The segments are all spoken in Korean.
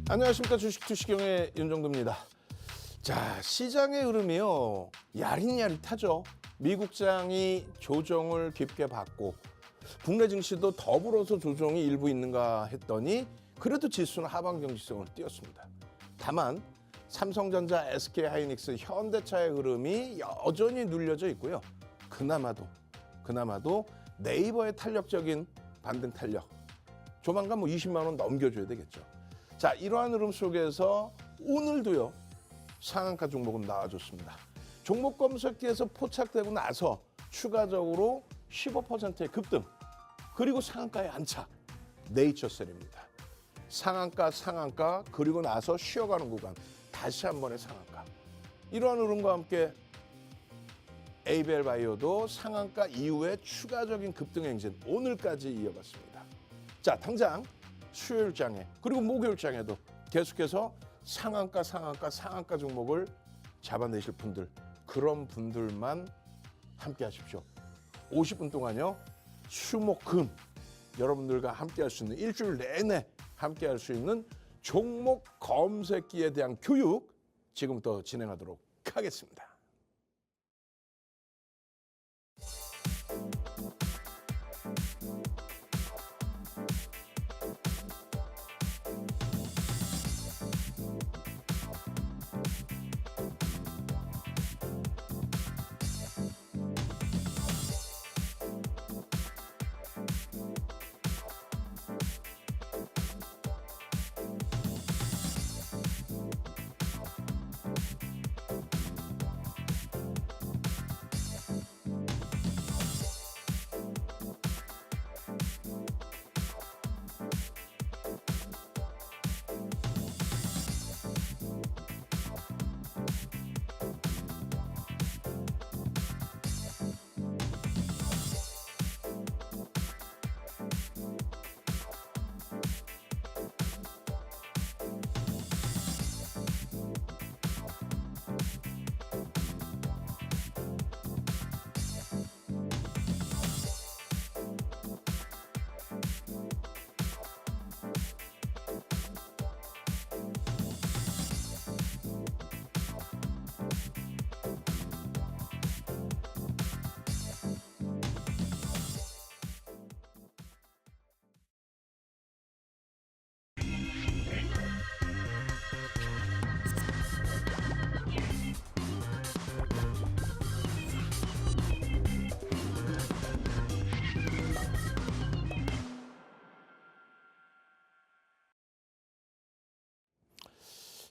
안녕하십니까. 주식투시경의 윤정도입니다. 자, 시장의 흐름이요, 야릿야릿하죠. 미국장이 조정을 깊게 받고 국내 증시도 더불어서 조정이 일부 있는가 했더니 그래도 지수는 하방 경직성을 띄었습니다. 다만 삼성전자, SK하이닉스, 현대차의 흐름이 여전히 눌려져 있고요. 그나마도 네이버의 탄력적인 반등 탄력, 조만간 20만 원 넘겨줘야 되겠죠. 자, 이러한 흐름 속에서 오늘도요, 상한가 종목은 나와줬습니다. 종목 검색기에서 포착되고 나서 추가적으로 15%의 급등, 그리고 상한가의 안착, 네이처셀입니다. 상한가, 그리고 나서 쉬어가는 구간, 다시 한 번의 상한가. 이러한 흐름과 함께 에이벨바이오도 상한가 이후에 추가적인 급등 행진, 오늘까지 이어갔습니다. 자, 당장 수요일장에 그리고 목요일장에도 계속해서 상한가 종목을 잡아내실 분들, 그런 분들만 함께 하십시오. 50분 동안요, 수목금 여러분들과 함께 할 수 있는, 일주일 내내 함께 할 수 있는 종목 검색기에 대한 교육 지금부터 진행하도록 하겠습니다.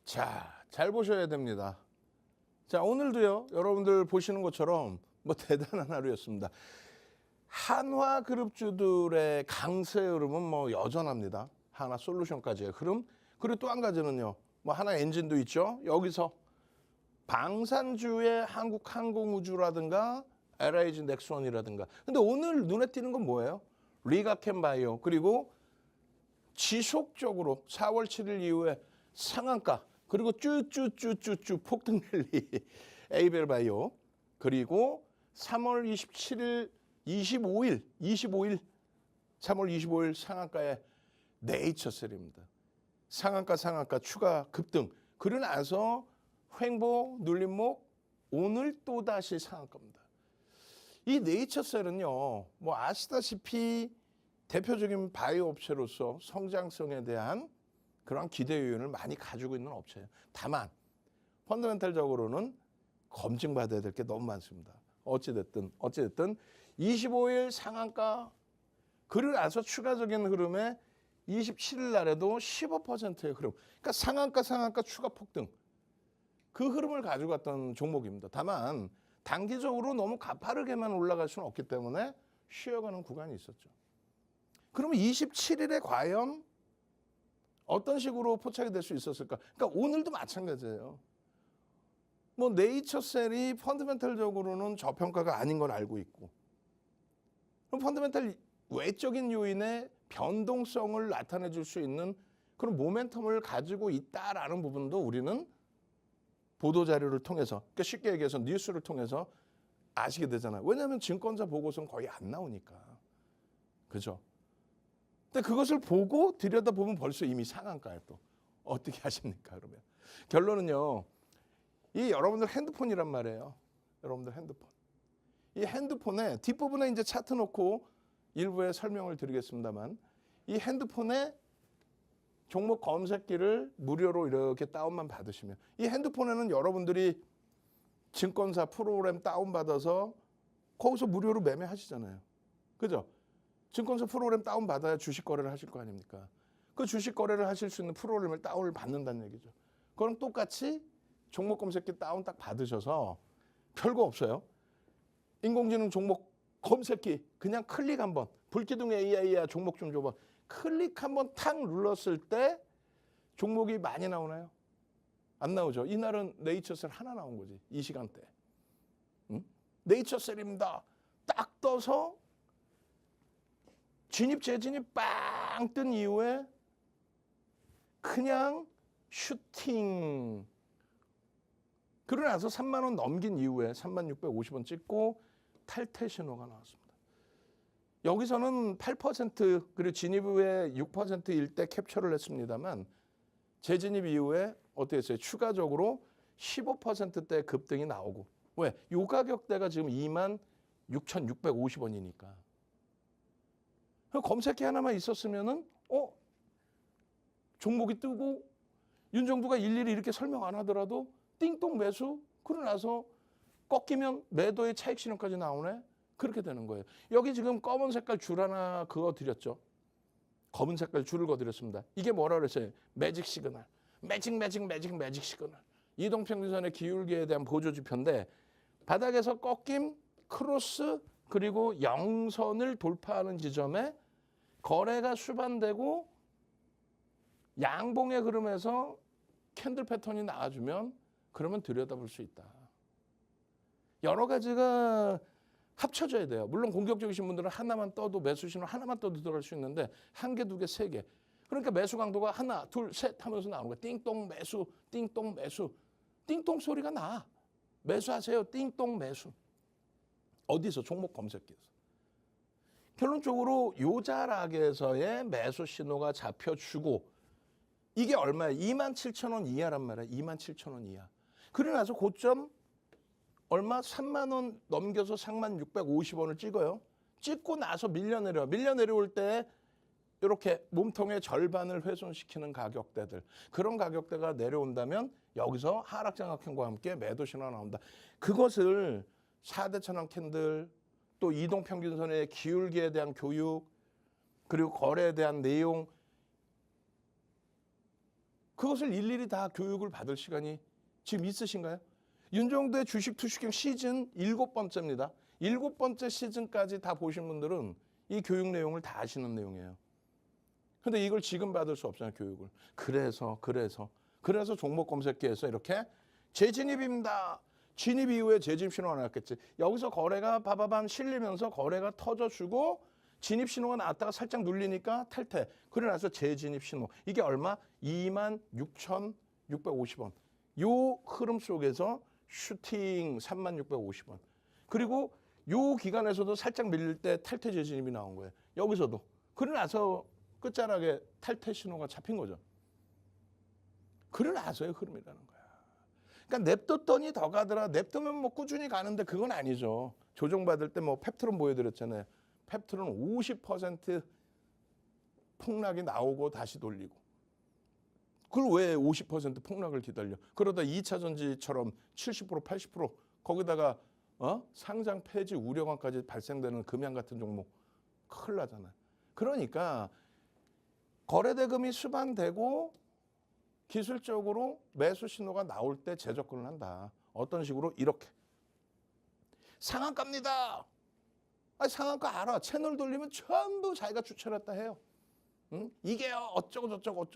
자, 잘 보셔야 됩니다. 자, 오늘도요, 여러분들 보시는 것처럼 대단한 하루였습니다. 한화그룹주들의 강세 흐름은 여전합니다. 하나솔루션까지의 흐름. 그리고 또 한 가지는요, 하나엔진도 있죠. 여기서 방산주의 한국항공우주라든가 LIG 넥스원이라든가. 근데 오늘 눈에 띄는 건 뭐예요? 리가켄바이오, 그리고 지속적으로 4월 7일 이후에 상한가, 그리고 쭈쭈 폭등 랠리 에이벨바이오, 그리고 3월 27일, 25일 3월 25일 상한가의 네이처셀입니다. 상한가 추가 급등, 그러고 나서 횡보 눌림목, 오늘 또다시 상한가입니다. 이 네이처셀은요, 아시다시피 대표적인 바이오 업체로서 성장성에 대한 그런 기대 요인을 많이 가지고 있는 업체예요. 다만 펀더멘탈적으로는 검증받아야 될 게 너무 많습니다. 어찌됐든 25일 상한가, 그리고 나서 추가적인 흐름에 27일 날에도 15%의 흐름. 그러니까 상한가 추가 폭등, 그 흐름을 가지고 갔던 종목입니다. 다만 단기적으로 너무 가파르게만 올라갈 수는 없기 때문에 쉬어가는 구간이 있었죠. 그러면 27일에 과연 어떤 식으로 포착이 될 수 있었을까? 그러니까 오늘도 마찬가지예요. 네이처셀이 펀더멘탈적으로는 저평가가 아닌 건 알고 있고, 그럼 펀더멘탈 외적인 요인의 변동성을 나타내 줄 수 있는 그런 모멘텀을 가지고 있다라는 부분도 우리는 보도자료를 통해서, 그러니까 쉽게 얘기해서 뉴스를 통해서 아시게 되잖아요. 왜냐하면 증권사 보고서는 거의 안 나오니까. 그죠? 근데 그것을 보고 들여다보면 벌써 이미 상한가에 또 어떻게 하십니까? 그러면 결론은요. 이 여러분들 핸드폰이란 말이에요. 여러분들 핸드폰. 이 핸드폰에 뒷부분에 이제 차트 놓고 일부에 설명을 드리겠습니다만 이 핸드폰에 종목 검색기를 무료로 이렇게 다운만 받으시면 이 핸드폰에는 여러분들이 증권사 프로그램 다운받아서 거기서 무료로 매매하시잖아요. 그죠? 증권사 프로그램 다운받아야 주식 거래를 하실 거 아닙니까? 그 주식 거래를 하실 수 있는 프로그램을 다운을 받는다는 얘기죠. 그럼 똑같이 종목 검색기 다운 딱 받으셔서 별거 없어요. 인공지능 종목 검색기 그냥 클릭 한번 불기둥 AI야 종목 좀 줘봐. 클릭 한번 탁 눌렀을 때 종목이 많이 나오나요? 안 나오죠. 이날은 네이처셀 하나 나온 거지. 이 시간대. 응? 네이처셀입니다. 딱 떠서 진입 재진입 빵 뜬 이후에 그냥 슈팅. 그러고 나서 3만 원 넘긴 이후에 3650원 찍고 탈퇴 신호가 나왔습니다. 여기서는 8% 그리고 진입 후에 6%일 때 캡처를 했습니다만 재진입 이후에 어떻게 했어요? 추가적으로 15%대 급등이 나오고 왜? 요 가격대가 지금 26,650원이니까 검색기 하나만 있었으면은 종목이 뜨고 윤정두가 일일이 이렇게 설명 안 하더라도 띵동 매수 그러고 나서 꺾이면 매도의 차익 신호까지 나오네. 그렇게 되는 거예요. 여기 지금 검은 색깔 줄 하나 그어 드렸죠. 검은 색깔 줄을 그어 드렸습니다. 이게 뭐라 그랬어요? 매직 시그널. 매직 시그널. 이동평균선의 기울기에 대한 보조지표인데 바닥에서 꺾임, 크로스 그리고 영선을 돌파하는 지점에 거래가 수반되고 양봉의 흐름에서 캔들 패턴이 나와주면 그러면 들여다볼 수 있다. 여러 가지가 합쳐져야 돼요. 물론 공격적이신 분들은 하나만 떠도 매수 신호 하나만 떠도 들어갈 수 있는데 한 개, 두 개, 세 개. 그러니까 매수 강도가 하나, 둘, 셋 하면서 나오는 거예요. 띵동 매수, 띵동 매수. 띵동 소리가 나. 매수하세요. 띵동 매수. 어디서? 종목 검색기에서. 결론적으로 요 자락에서의 매수 신호가 잡혀주고 이게 얼마야? 27,000원 이하란 말이야. 27,000원 이하. 그러고 나서 고점 얼마? 3만 원 넘겨서 3650원을 찍어요. 찍고 나서 밀려 내려. 밀려 내려올 때 이렇게 몸통의 절반을 훼손시키는 가격대들. 그런 가격대가 내려온다면 여기서 하락장악형과 함께 매도 신호가 나온다. 그것을 4대 천왕 캔들 또 이동평균선의 기울기에 대한 교육 그리고 거래에 대한 내용 그것을 일일이 다 교육을 받을 시간이 지금 있으신가요? 윤정두의 주식 투시경 시즌 7번째입니다. 7번째 시즌까지 다 보신 분들은 이 교육 내용을 다 아시는 내용이에요. 근데 이걸 지금 받을 수 없잖아요, 교육을. 그래서 종목 검색기에서 이렇게 재진입입니다. 진입 이후에 재진입 신호가 나왔겠지. 여기서 거래가 바바밤 실리면서 거래가 터져주고 진입 신호가 나왔다가 살짝 눌리니까 탈퇴. 그러고 나서 재진입 신호. 이게 얼마? 26,650원. 요 흐름 속에서 슈팅 3650원. 그리고 요 기간에서도 살짝 밀릴 때 탈퇴 재진입이 나온 거예요. 여기서도. 그러고 나서 끝자락에 탈퇴 신호가 잡힌 거죠. 그러고 나서의 흐름이라는 거야. 그러니까 냅뒀더니 더 가더라. 냅두면 뭐 꾸준히 가는데 그건 아니죠. 조정받을 때 뭐 펩트론 보여드렸잖아요. 펩트론 50% 폭락이 나오고 다시 돌리고. 그걸 왜 50% 폭락을 기다려? 그러다 2차 전지처럼 70% 80% 거기다가 상장 폐지 우려감까지 발생되는 금양 같은 종목 큰일 나잖아요. 그러니까 거래대금이 수반되고 기술적으로 매수 신호가 나올 때 재접근을 한다. 어떤 식으로? 이렇게. 상한가입니다. 상한가 알아. 채널 돌리면 전부 자기가 추천했다 해요. 응? 이게요. 어쩌고 저쩌고.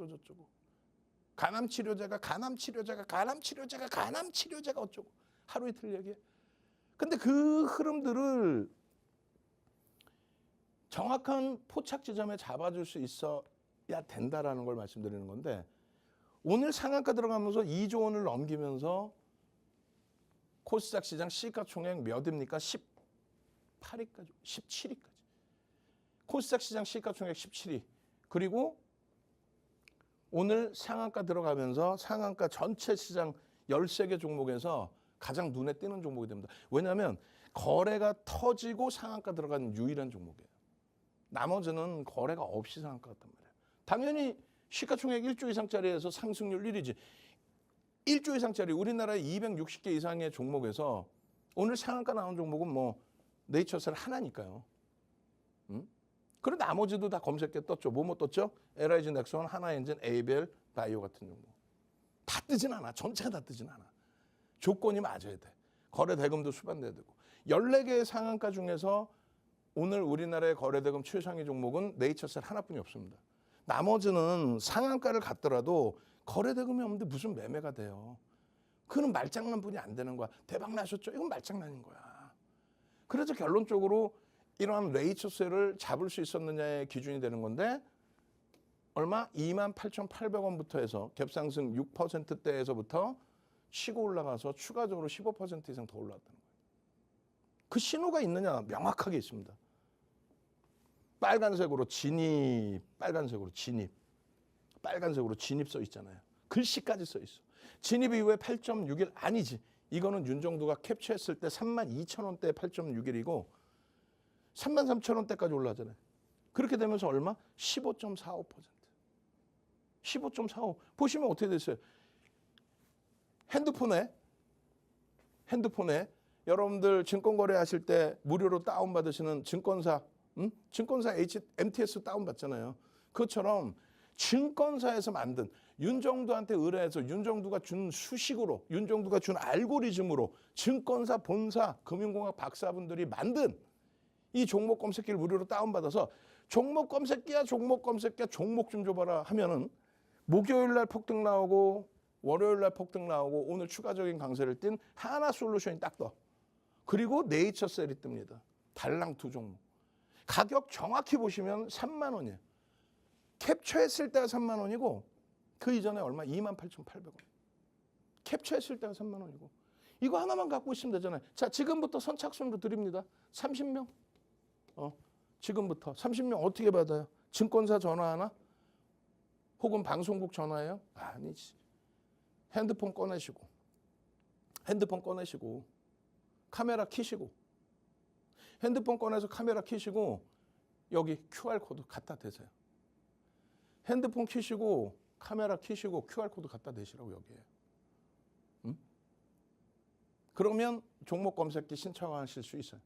간암치료제가 어쩌고. 하루 이틀 얘기해. 근데 그 흐름들을 정확한 포착 지점에 잡아줄 수 있어야 된다라는 걸 말씀드리는 건데 오늘 상한가 들어가면서 2조 원을 넘기면서 코스닥 시장 시가총액 몇입니까? 18위까지, 17위까지. 코스닥 시장 시가총액 17위. 그리고 오늘 상한가 들어가면서 상한가 전체 시장 13개 종목에서 가장 눈에 띄는 종목이 됩니다. 왜냐하면 거래가 터지고 상한가 들어가는 유일한 종목이에요. 나머지는 거래가 없이 상한가 같단 말이에요. 당연히 시가총액 1조 이상짜리에서 상승률 1위지. 1조 이상짜리 우리나라의 260개 이상의 종목에서 오늘 상한가 나온 종목은 뭐 네이처셀 하나니까요. 그리고 나머지도 다 검색해 떴죠. 뭐뭐 떴죠? LIG 넥슨, 하나엔진, 에이벨, 바이오 같은 종목. 다 뜨진 않아. 전체가 다 뜨진 않아. 조건이 맞아야 돼. 거래 대금도 수반돼야 되고. 14개의 상한가 중에서 오늘 우리나라의 거래 대금 최상위 종목은 네이처셀 하나뿐이 없습니다. 나머지는 상한가를 갔더라도 거래 대금이 없는데 무슨 매매가 돼요. 그는 말장난뿐이 안 되는 거야. 대박 나셨죠? 이건 말장난인 거야. 그래서 결론적으로 이러한 네이처셀을 잡을 수 있었느냐의 기준이 되는 건데 얼마? 28,800원부터 해서 갭상승 6%대에서부터 치고 올라가서 추가적으로 15% 이상 더 올라왔다는 거예요. 그 신호가 있느냐? 명확하게 있습니다. 빨간색으로 진입, 빨간색으로 진입, 빨간색으로 진입 써 있잖아요. 글씨까지 써 있어. 진입 이후에 8.61 아니지. 이거는 윤정두가 캡처했을 때 32,000원대 8.61이고 33,000원대까지 올라가잖아요. 그렇게 되면서 얼마? 15.45%. 15.45. 보시면 어떻게 됐어요? 핸드폰에 여러분들 증권거래 하실 때 무료로 다운받으시는 증권사, 증권사 MTS 다운받잖아요. 그것처럼 증권사에서 만든 윤정두한테 의뢰해서 윤정두가 준 수식으로, 윤정두가 준 알고리즘으로 증권사 본사, 금융공학 박사분들이 만든 이 종목 검색기를 무료로 다운받아서 종목 검색기야 종목 좀 줘봐라 하면은 목요일 날 폭등 나오고 월요일 날 폭등 나오고 오늘 추가적인 강세를 띈 하나솔루션이 딱 떠. 그리고 네이처셀이 뜹니다. 달랑 두 종목. 가격 정확히 보시면 3만 원이에요. 캡처했을 때가 3만 원이고 그 이전에 얼마? 28,800원. 캡처했을 때가 3만 원이고 이거 하나만 갖고 있으면 되잖아요. 자, 지금부터 선착순으로 드립니다. 30명. 지금부터 30명 어떻게 받아요? 증권사 전화 하나? 혹은 방송국 전화예요? 아니지. 핸드폰 꺼내시고 카메라 켜시고 핸드폰 꺼내서 카메라 켜시고 여기 QR코드 갖다 대세요. 핸드폰 켜시고 카메라 켜시고 QR코드 갖다 대시라고 여기에. 그러면 종목 검색기 신청하실 수 있어요.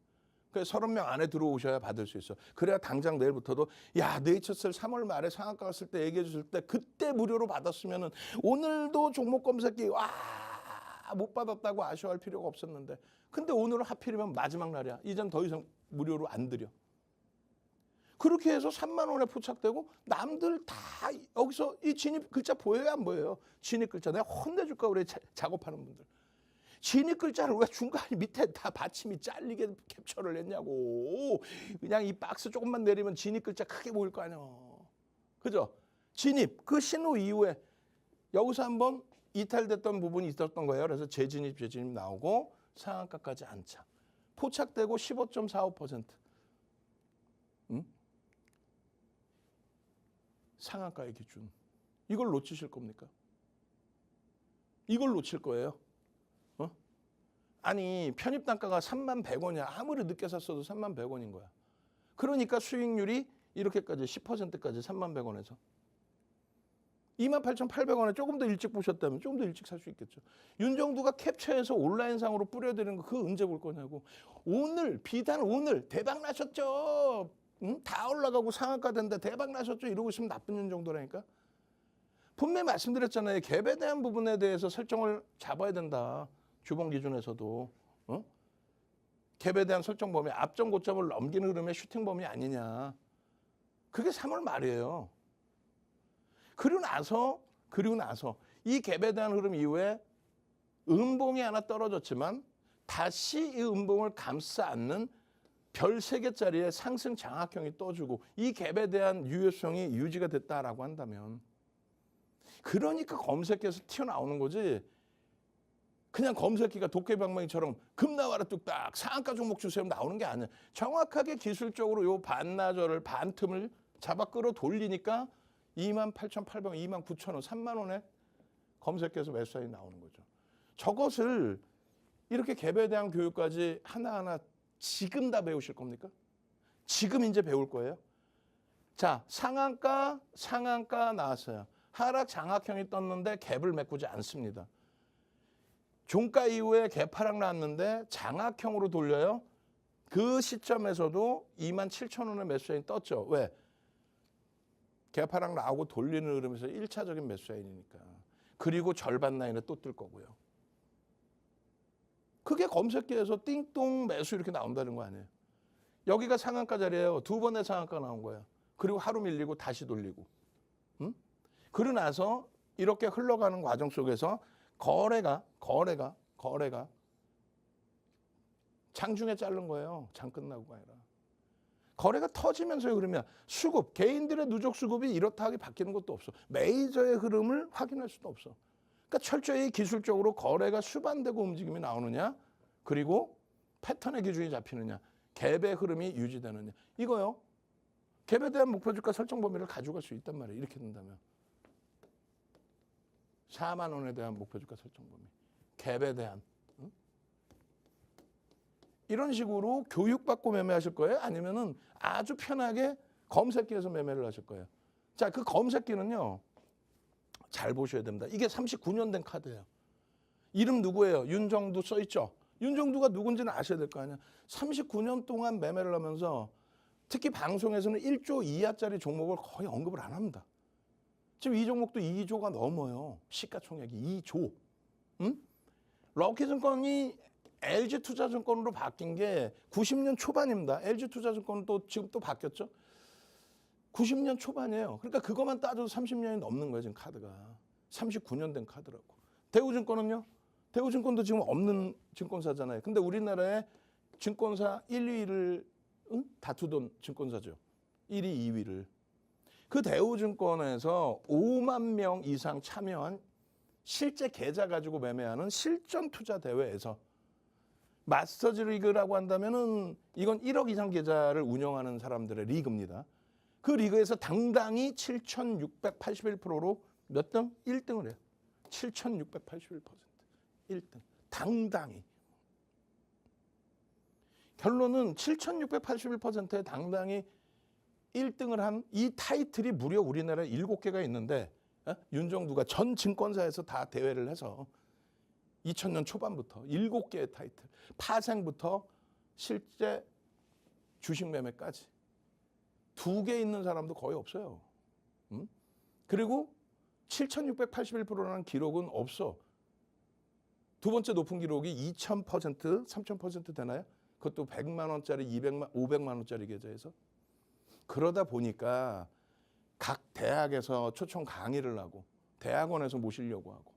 그래서 30명 안에 들어오셔야 받을 수 있어. 그래야 당장 내일부터도 야 네이처셀 3월 말에 상한가 갔을 때 얘기해 주실 때 그때 무료로 받았으면은 오늘도 종목 검색기 못 받았다고 아쉬워할 필요가 없었는데 근데 오늘은 하필이면 마지막 날이야. 이젠 더 이상 무료로 안 드려. 그렇게 해서 3만 원에 포착되고 남들 다 여기서 이 진입 글자 보여요 안 보여요? 진입 글자 내가 혼내줄까 우리 작업하는 분들. 진입 글자를 왜 중간에 밑에 다 받침이 잘리게 캡처를 했냐고. 그냥 이 박스 조금만 내리면 진입 글자 크게 보일 거 아니야. 그죠? 진입 그 신호 이후에 여기서 한번 이탈됐던 부분이 있었던 거예요. 그래서 재진입 나오고 상한가까지 안착. 포착되고 15.45%. 상한가의 기준. 이걸 놓치실 겁니까? 이걸 놓칠 거예요. 아니 편입 단가가 31,100원이야. 아무리 늦게 샀어도 31,100원인 거야. 그러니까 수익률이 이렇게까지 10%까지 31,100원에서 28,800원에 조금 더 일찍 보셨다면 조금 더 일찍 살 수 있겠죠. 윤정두가 캡처해서 온라인상으로 뿌려드리는 거 그거 언제 볼 거냐고. 오늘 비단 오늘 대박 나셨죠. 다 올라가고 상한가 된다 대박 나셨죠. 이러고 있으면 나쁜 윤정두라니까. 분명히 말씀드렸잖아요. 갭에 대한 부분에 대해서 설정을 잡아야 된다. 주봉 기준에서도 갭에 대한 설정 범위 앞점 고점을 넘기는 흐름의 슈팅 범위 아니냐. 그게 3월 말이에요. 그리고 나서 이 갭에 대한 흐름 이후에 음봉이 하나 떨어졌지만 다시 이 음봉을 감싸 안는 별 3개짜리의 상승 장악형이 떠주고 이 갭에 대한 유효성이 유지가 됐다라고 한다면 그러니까 검색해서 튀어나오는 거지. 그냥 검색기가 도깨비방망이처럼 급 나와라 뚝딱 상한가 종목 주세요 나오는 게 아니야. 정확하게 기술적으로 요 반나절을 반틈을 잡아 끌어 돌리니까 28,800원, 29,000원, 3만 원에 검색해서 매수 사인이 나오는 거죠. 저것을 이렇게 갭에 대한 교육까지 하나하나 지금 다 배우실 겁니까? 지금 이제 배울 거예요. 자, 상한가 나왔어요. 하락 장악형이 떴는데 갭을 메꾸지 않습니다. 종가 이후에 갭 하락 나왔는데 장악형으로 돌려요. 그 시점에서도 27,000원의 매수 사인 떴죠. 왜? 갭 하락 나오고 돌리는 흐름에서 1차적인 매수 사인이니까. 그리고 절반 라인에 또 뜰 거고요. 그게 검색기에서 띵동 매수 이렇게 나온다는 거 아니에요. 여기가 상한가 자리예요. 두 번의 상한가 나온 거예요. 그리고 하루 밀리고 다시 돌리고. 그러고 나서 이렇게 흘러가는 과정 속에서 거래가 장중에 자른 거예요. 장 끝나고가 아니라. 거래가 터지면서 그러면 수급, 개인들의 누적 수급이 이렇다하게 바뀌는 것도 없어. 메이저의 흐름을 확인할 수도 없어. 그러니까 철저히 기술적으로 거래가 수반되고 움직임이 나오느냐, 그리고 패턴의 기준이 잡히느냐, 갭의 흐름이 유지되느냐. 이거요. 갭에 대한 목표 주가 설정 범위를 가져갈 수 있단 말이에요. 이렇게 된다면. 4만 원에 대한 목표 주가 설정 범위. 갭에 대한. 이런 식으로 교육받고 매매하실 거예요? 아니면은 아주 편하게 검색기에서 매매를 하실 거예요? 자, 그 검색기는요. 잘 보셔야 됩니다. 이게 39년 된 카드예요. 이름 누구예요? 윤정두 써있죠? 윤정두가 누군지는 아셔야 될 거 아니야. 39년 동안 매매를 하면서 특히 방송에서는 1조 이하짜리 종목을 거의 언급을 안 합니다. 지금 이 종목도 2조가 넘어요. 시가총액이 2조. 럭키증권이 LG투자증권으로 바뀐 게 90년 초반입니다. LG투자증권은 또 지금 또 바뀌었죠. 90년 초반이에요. 그러니까 그것만 따져도 30년이 넘는 거예요. 지금 카드가. 39년 된 카드라고. 대우증권은요? 대우증권도 지금 없는 증권사잖아요. 근데 우리나라의 증권사 1, 2위를 다투던 증권사죠. 1위, 2위를. 그 대우증권에서 5만 명 이상 참여한 실제 계좌 가지고 매매하는 실전 투자 대회에서 마스터즈 리그라고 한다면은 이건 1억 이상 계좌를 운영하는 사람들의 리그입니다. 그 리그에서 당당히 7,681%로 몇 등? 1등을 해요. 7,681%. 1등. 당당히. 결론은 7,681%의 당당히 1등을 한 이 타이틀이 무려 우리나라에 7개가 있는데 윤정두가 전 증권사에서 다 대회를 해서 2000년 초반부터 7개의 타이틀, 파생부터 실제 주식 매매까지 2개 있는 사람도 거의 없어요. 그리고 7,681%라는 기록은 없어. 두 번째 높은 기록이 2,000%, 3,000% 되나요? 그것도 100만 원짜리, 200만, 500만 원짜리 계좌에서. 그러다 보니까 각 대학에서 초청 강의를 하고 대학원에서 모시려고 하고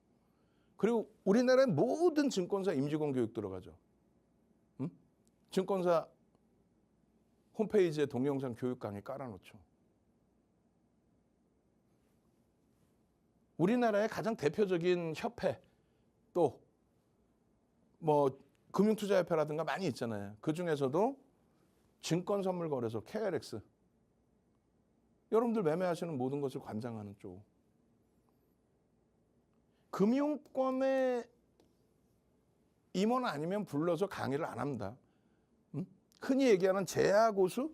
그리고 우리나라의 모든 증권사 임직원 교육 들어가죠. 증권사 홈페이지에 동영상 교육 강의 깔아놓죠. 우리나라의 가장 대표적인 협회 또 뭐 금융투자협회라든가 많이 있잖아요. 그중에서도 증권선물거래소 KLX 여러분들 매매하시는 모든 것을 관장하는 쪽. 금융권의 임원 아니면 불러서 강의를 안 합니다. 흔히 얘기하는 제야고수?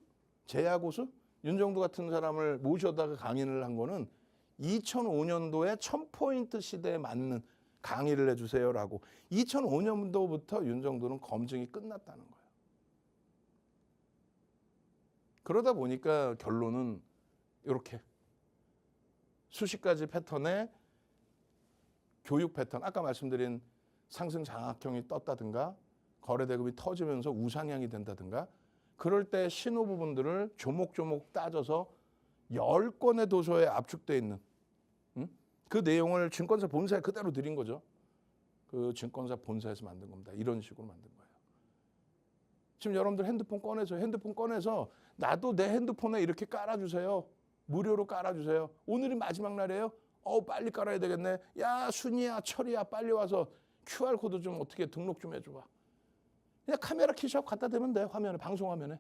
윤정두 같은 사람을 모셔다가 강의를 한 거는 2005년도에 1000포인트 시대에 맞는 강의를 해주세요라고 2005년도부터 윤정두는 검증이 끝났다는 거예요. 그러다 보니까 결론은 이렇게 수십 가지 패턴의 교육 패턴, 아까 말씀드린 상승 장악형이 떴다든가 거래대금이 터지면서 우상향이 된다든가 그럴 때 신호 부분들을 조목조목 따져서 10권의 도서에 압축되어 있는 그 내용을 증권사 본사에 그대로 드린 거죠. 그 증권사 본사에서 만든 겁니다. 이런 식으로 만든 거예요. 지금 여러분들 핸드폰 꺼내서 나도 내 핸드폰에 이렇게 깔아주세요. 무료로 깔아주세요. 오늘이 마지막 날이에요. 빨리 깔아야 되겠네. 야 순이야 철이야 빨리 와서 QR코드 좀 어떻게 등록 좀 해줘봐. 그냥 카메라 키샵 갖다 대면 돼. 화면에 방송화면에.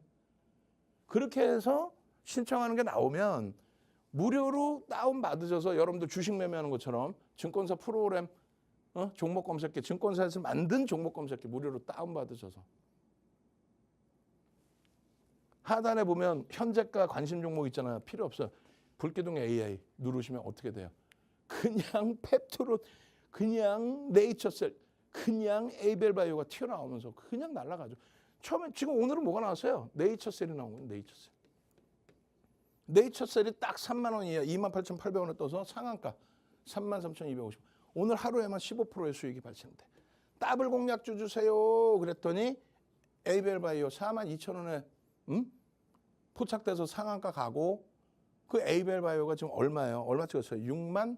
그렇게 해서 신청하는 게 나오면 무료로 다운 받으셔서 여러분들 주식 매매하는 것처럼 증권사 프로그램 종목 검색기 증권사에서 만든 종목 검색기 무료로 다운 받으셔서 하단에 보면 현재가 관심 종목 있잖아요. 필요 없어요. 불기둥 AI 누르시면 어떻게 돼요? 그냥 펩트론, 그냥 네이처셀, 그냥 에이벨바이오가 튀어나오면서 그냥 날아가죠. 처음에 지금 오늘은 뭐가 나왔어요? 네이처셀이 나온 거예요. 네이처셀. 네이처셀이 딱 3만 원 이하 28,800원에 떠서 상한가 33,250원. 오늘 하루에만 15%의 수익이 발생돼. 더블 공략주 주세요. 그랬더니 에이벨바이오 42,000원에 포착돼서 상한가 가고 그 에이벨바이오가 지금 얼마예요? 얼마 찍었어요? 7만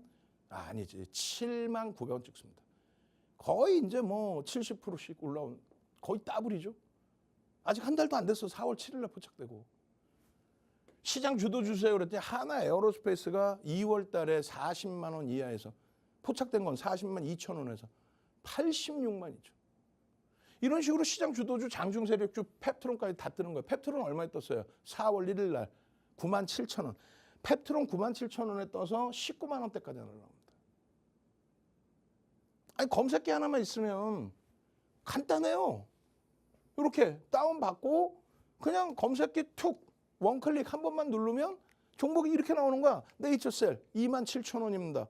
900원 찍습니다. 거의 이제 뭐 70%씩 올라온 거의 더블이죠. 아직 한 달도 안 됐어. 4월 7일에 포착되고. 시장 주도 주세요 그랬더니 하나 에어로스페이스가 2월 달에 40만 원 이하에서 포착된 건 40만 2천 원에서 86만 2천. 이런 식으로 시장 주도주, 장중 세력주, 펩트론까지 다 뜨는 거예요. 펩트론 얼마에 떴어요? 4월 1일 날 9만 7천 원. 펩트론 9만 7천 원에 떠서 19만 원대까지 올라옵니다. 아니 검색기 하나만 있으면 간단해요. 이렇게 다운받고 그냥 검색기 툭 원클릭 한 번만 누르면 종목이 이렇게 나오는 거야. 네이처셀 2만 7천 원입니다.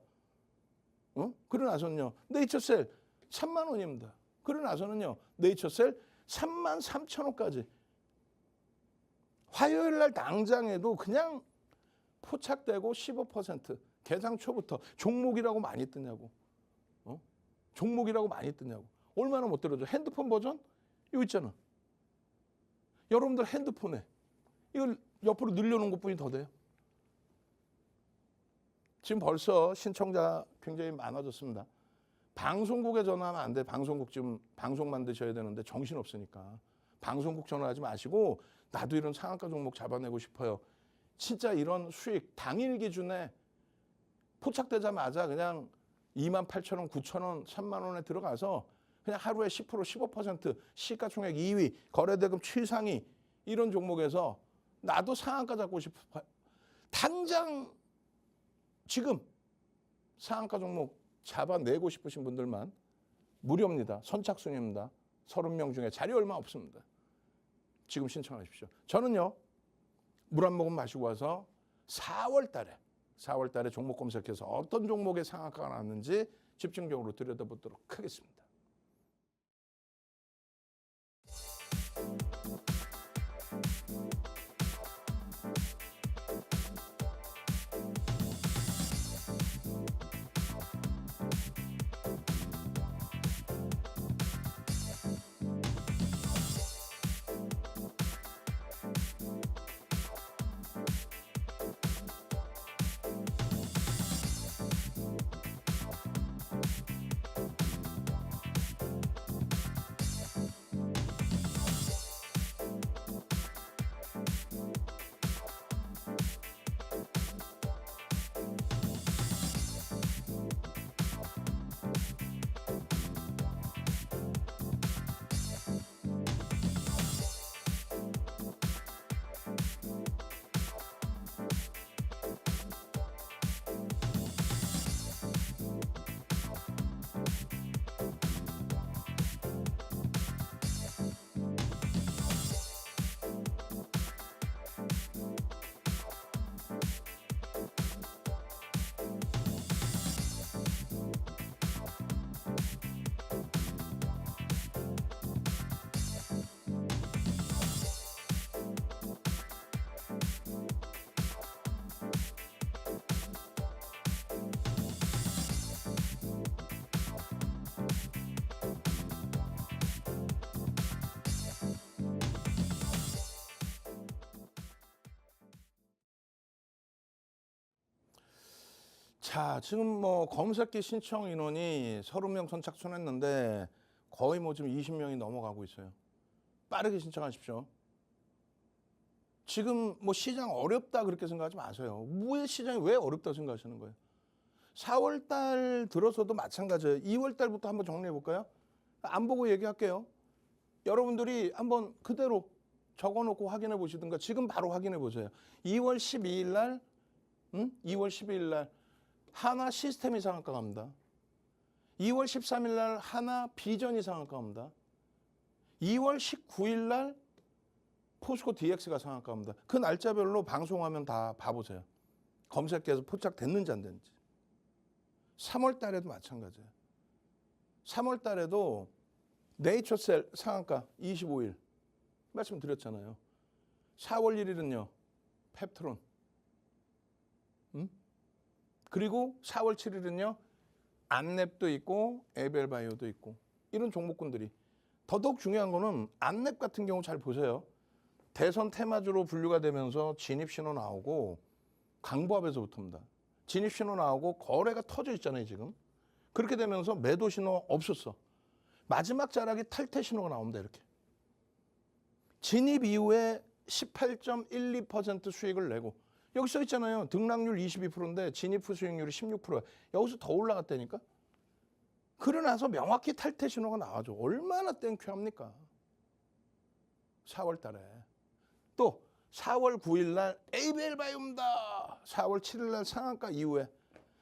그러고 나서는요. 네이처셀 3만 원입니다. 그러고 나서는요. 네이처셀 3만 3천 원까지. 화요일 날 당장에도 그냥 포착되고 15% 개장 초부터 종목이라고 많이 뜨냐고. 종목이라고 많이 뜨냐고. 얼마나 못 들어줘. 핸드폰 버전? 이거 있잖아. 여러분들 핸드폰에 이걸 옆으로 늘려놓은 것뿐이 더 돼요. 지금 벌써 신청자 굉장히 많아졌습니다. 방송국에 전화하면 안 돼. 방송국 지금 방송 만드셔야 되는데 정신없으니까. 방송국 전화하지 마시고 나도 이런 상한가 종목 잡아내고 싶어요. 진짜 이런 수익 당일 기준에 포착되자마자 그냥 28,000원, 9,000원, 3만 원에 들어가서 그냥 하루에 10%, 15% 시가총액 2위, 거래대금 최상위 이런 종목에서 나도 상한가 잡고 싶어. 당장 지금 상한가 종목 잡아내고 싶으신 분들만 무료입니다. 선착순입니다. 30명 중에 자리 얼마 없습니다. 지금 신청하십시오. 저는요. 물 한 모금 마시고 와서 4월 달에 종목 검색해서 어떤 종목의 상한가가 나왔는지 집중적으로 들여다보도록 하겠습니다. 자, 지금 뭐 검색기 신청 인원이 30명 선착순했는데 거의 뭐 지금 20명이 넘어가고 있어요. 빠르게 신청하십시오. 지금 뭐 시장 어렵다 그렇게 생각하지 마세요. 왜 시장이 왜 어렵다 생각하시는 거예요? 4월 달 들어서도 마찬가지예요. 2월 달부터 한번 정리해 볼까요? 안 보고 얘기할게요. 여러분들이 한번 그대로 적어놓고 확인해 보시든가 지금 바로 확인해 보세요. 2월 12일 날 2월 12일 날 하나 시스템이 상한가 갑니다. 2월 13일 날 하나 비전이 상한가 갑니다. 2월 19일 날 포스코 DX가 상한가 갑니다. 그 날짜별로 방송하면 다 봐보세요. 검색해서 포착됐는지 안 됐는지. 3월 달에도 마찬가지예요. 3월 달에도 네이처셀 상한가 25일 말씀드렸잖아요. 4월 1일은요. 펩트론. 그리고 4월 7일은요. 안랩도 있고 에벨바이오도 있고 이런 종목군들이. 더더욱 중요한 거는 안랩 같은 경우 잘 보세요. 대선 테마주로 분류가 되면서 진입신호 나오고 강보합에서부터입니다. 진입신호 나오고 거래가 터져 있잖아요 지금. 그렇게 되면서 매도신호 없었어. 마지막 자락이 탈퇴신호가 나옵니다 이렇게. 진입 이후에 18.12% 수익을 내고 여기 써 있잖아요. 등락률 22%인데 진입 후 수익률이 16%야. 여기서 더 올라갔다니까. 그러고 나서 명확히 탈퇴 신호가 나와줘. 얼마나 땡큐합니까? 4월 달에. 또 4월 9일 날 에이벨바이오입니다. 4월 7일 날 상한가 이후에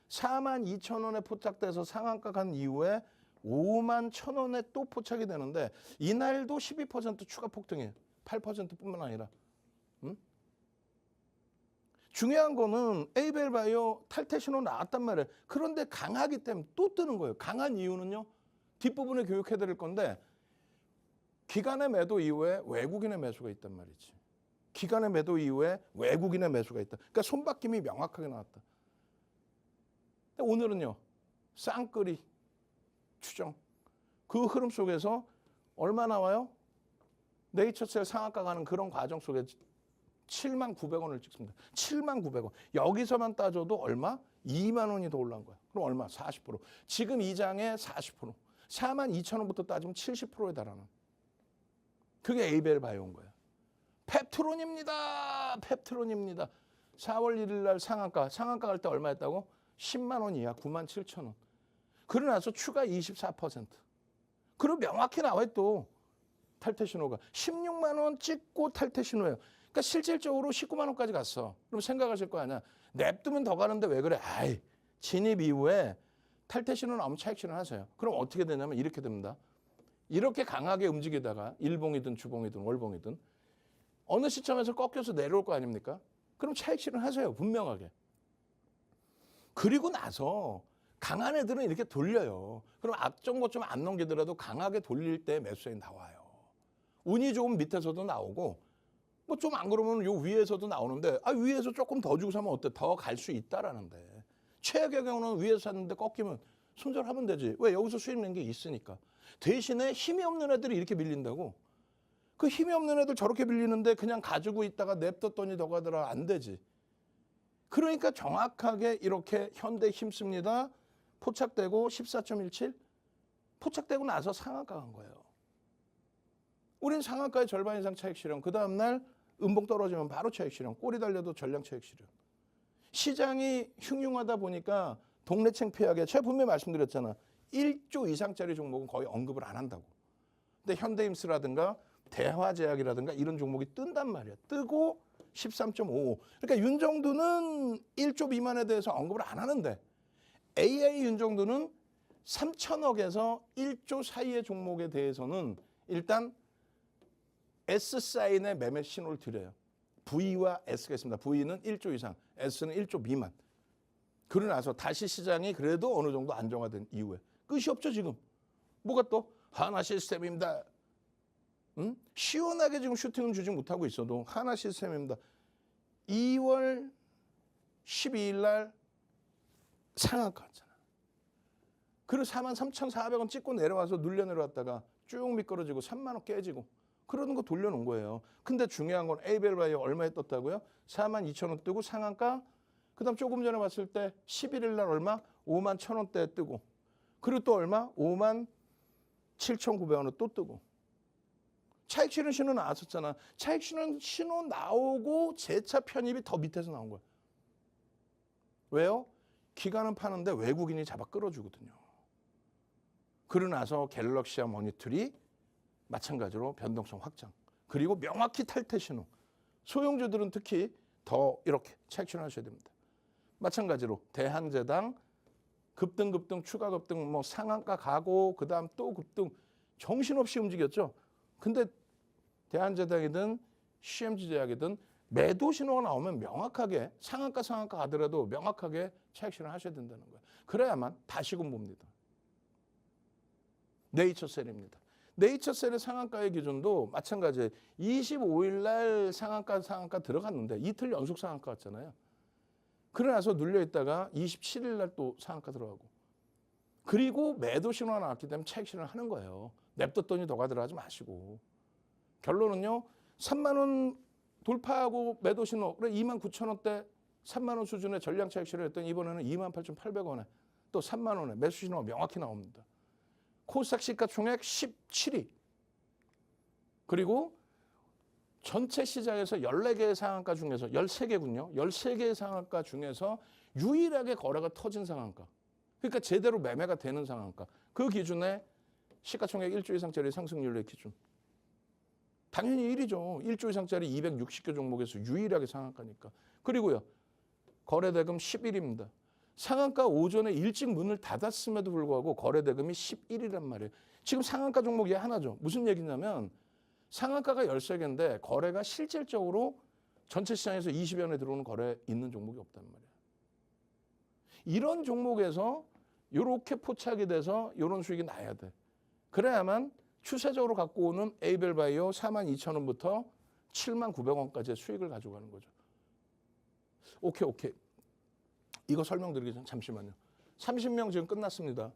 42,000원에 포착돼서 상한가 간 이후에 51,000원에 또 포착이 되는데 이날도 12% 추가 폭등이에요. 8%뿐만 아니라. 중요한 거는 에이벨바이오 탈퇴 신호 나왔단 말이에요. 그런데 강하기 때문에 또 뜨는 거예요. 강한 이유는요. 뒷부분에 교육해 드릴 건데 기간의 매도 이후에 외국인의 매수가 있단 말이지. 기간의 매도 이후에 외국인의 매수가 있다. 그러니까 손바뀜이 명확하게 나왔다. 오늘은요. 쌍끌이 추정. 그 흐름 속에서 얼마 나와요? 네이처셀 상한가 가는 그런 과정 속에 79,000원을 찍습니다. 79,000원. 여기서만 따져도 얼마? 2만 원이 더 올라온 거야. 그럼 얼마? 40%. 지금 이 장에 40%. 42,000원부터 따지면 70%에 달하는. 그게 에이벨바이오인 거야. 펩트론입니다. 펩트론입니다. 4월 1일 날 상한가 갈 때 얼마였다고? 10만 원 이하 97,000원. 그러고 나서 추가 24%. 그리고 명확히 나와요 또. 탈퇴 신호가. 16만 원 찍고 탈퇴 신호예요. 그러니까 실질적으로 19만 원까지 갔어. 그럼 생각하실 거 아니야. 냅두면 더 가는데 왜 그래? 아이, 진입 이후에 탈퇴 신호 나오면 차익 실현 하세요. 그럼 어떻게 되냐면 이렇게 됩니다. 이렇게 강하게 움직이다가 일봉이든 주봉이든 월봉이든 어느 시점에서 꺾여서 내려올 거 아닙니까? 그럼 차익 실현 하세요. 분명하게. 그리고 나서 강한 애들은 이렇게 돌려요. 그럼 앞전 것 좀 안 넘기더라도 강하게 돌릴 때 매수에 나와요. 운이 좋은 밑에서도 나오고 뭐 좀 안 그러면 요 위에서도 나오는데 위에서 조금 더 주고 사면 어때? 더 갈 수 있다라는데. 최악의 경우는 위에서 샀는데 꺾이면 손절하면 되지. 왜? 여기서 수익 낸 게 있으니까. 대신에 힘이 없는 애들이 이렇게 밀린다고. 그 힘이 없는 애들 저렇게 밀리는데 그냥 가지고 있다가 냅뒀더니 더 가더라. 안 되지. 그러니까 정확하게 이렇게 현대 힘씁니다. 포착되고 14.17 포착되고 나서 상한가 간 거예요. 우린 상한가의 절반 이상 차익 실현. 그 다음날 음봉 떨어지면 바로 차익 실현. 꼬리 달려도 전량 차익 실현. 시장이 흉흉하다 보니까 동네 창피하게 제가 분명히 말씀드렸잖아. 1조 이상짜리 종목은 거의 언급을 안 한다고. 근데 현대임스라든가 대화제약이라든가 이런 종목이 뜬단 말이야. 뜨고 13.55. 그러니까 윤정두는 1조 미만에 대해서 언급을 안 하는데 AI 윤정두는 3천억에서 1조 사이의 종목에 대해서는 일단 S사인의 매매 신호를 드려요. V와 S가 있습니다. V는 1조 이상, S는 1조 미만. 그러고 나서 다시 시장이 그래도 어느 정도 안정화된 이후에. 끝이 없죠 지금. 뭐가 또? 하나 시스템입니다. 시원하게 지금 슈팅은 주지 못하고 있어도 하나 시스템입니다. 2월 12일 날 상한가 왔잖아. 그리고 43,400원 찍고 내려와서 눌려 내려왔다가 쭉 미끄러지고 3만 원 깨지고 그러는 거 돌려놓은 거예요. 근데 중요한 건 에이벨바이오 얼마에 떴다고요? 42,000원 뜨고 상한가. 그다음 조금 전에 봤을 때 11일 날 얼마? 51,000원대 뜨고. 그리고 또 얼마? 57,900원을 또 뜨고. 차익 실현 신호 나왔었잖아. 차익 실현 신호 나오고 재차 편입이 더 밑에서 나온 거야. 왜요? 기간은 파는데 외국인이 잡아 끌어주거든요. 그러고 나서 갤럭시와 머니터리 마찬가지로 변동성 확장. 그리고 명확히 탈퇴 신호. 소형주들은 특히 더 이렇게 차익 실현하셔야 됩니다. 마찬가지로 대한제당 급등 추가 급등 뭐 상한가 가고 그다음 또 급등 정신없이 움직였죠. 근데 대한제당이든 CMG제약이든 매도 신호가 나오면 명확하게 상한가 가더라도 명확하게 차익 실현 하셔야 된다는 거예요. 그래야만 다시금 봅니다. 네이처셀입니다. 네이처셀의 상한가의 기준도 마찬가지예요. 25일 날 상한가 들어갔는데 이틀 연속 상한가 왔잖아요. 그러나서 눌려있다가 27일 날 또 상한가 들어가고 그리고 매도 신호가 나왔기 때문에 차익 실현을 하는 거예요. 냅뒀더니 더 가더라하지 마시고. 결론은요. 3만 원 돌파하고 매도 신호 그래 29,000원대 3만 원 수준의 전량 차익 실현했더니 이번에는 28,800원에 또 3만 원에 매수 신호가 명확히 나옵니다. 코스닥 시가총액 17위. 그리고 전체 시장에서 14개의 상한가 중에서 13개군요. 13개의 상한가 중에서 유일하게 거래가 터진 상한가. 그러니까 제대로 매매가 되는 상한가. 그 기준에 시가총액 1조 이상짜리 상승률의 기준. 당연히 1위죠. 1조 이상짜리 260개 종목에서 유일하게 상한가니까. 그리고요. 거래대금 11위입니다. 상한가 오전에 일찍 문을 닫았음에도 불구하고 거래대금이 11이란 말이에요. 지금 상한가 종목이 하나죠. 무슨 얘기냐면 상한가가 13개인데 거래가 실질적으로 전체 시장에서 20여 회 들어오는 거래 있는 종목이 없단 말이에요. 이런 종목에서 이렇게 포착이 돼서 이런 수익이 나야 돼. 그래야만 추세적으로 갖고 오는 에이벨바이오 42,000원부터 79,900원까지의 수익을 가져가는 거죠. 오케이. 이거 설명드리기 전 잠시만요. 30명 지금 끝났습니다.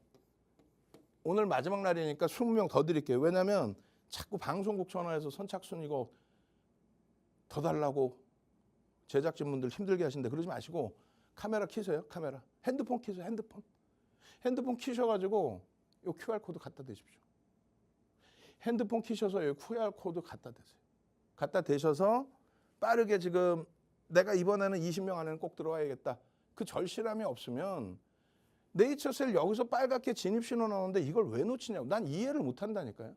오늘 마지막 날이니까 20명 더 드릴게요. 왜냐면 자꾸 방송국 전화해서 선착순 이거 더 달라고 제작진분들 힘들게 하신데 그러지 마시고 카메라 키세요. 카메라. 핸드폰 키세요. 핸드폰 키셔가지고 이 QR코드 갖다 대십시오. 핸드폰 키셔서 이 QR코드 갖다 대세요. 갖다 대셔서 빠르게 지금 내가 이번에는 20명 안에는 꼭 들어와야겠다. 그 절실함이 없으면 네이처셀 여기서 빨갛게 진입신호 나오는데 이걸 왜 놓치냐고. 난 이해를 못한다니까요.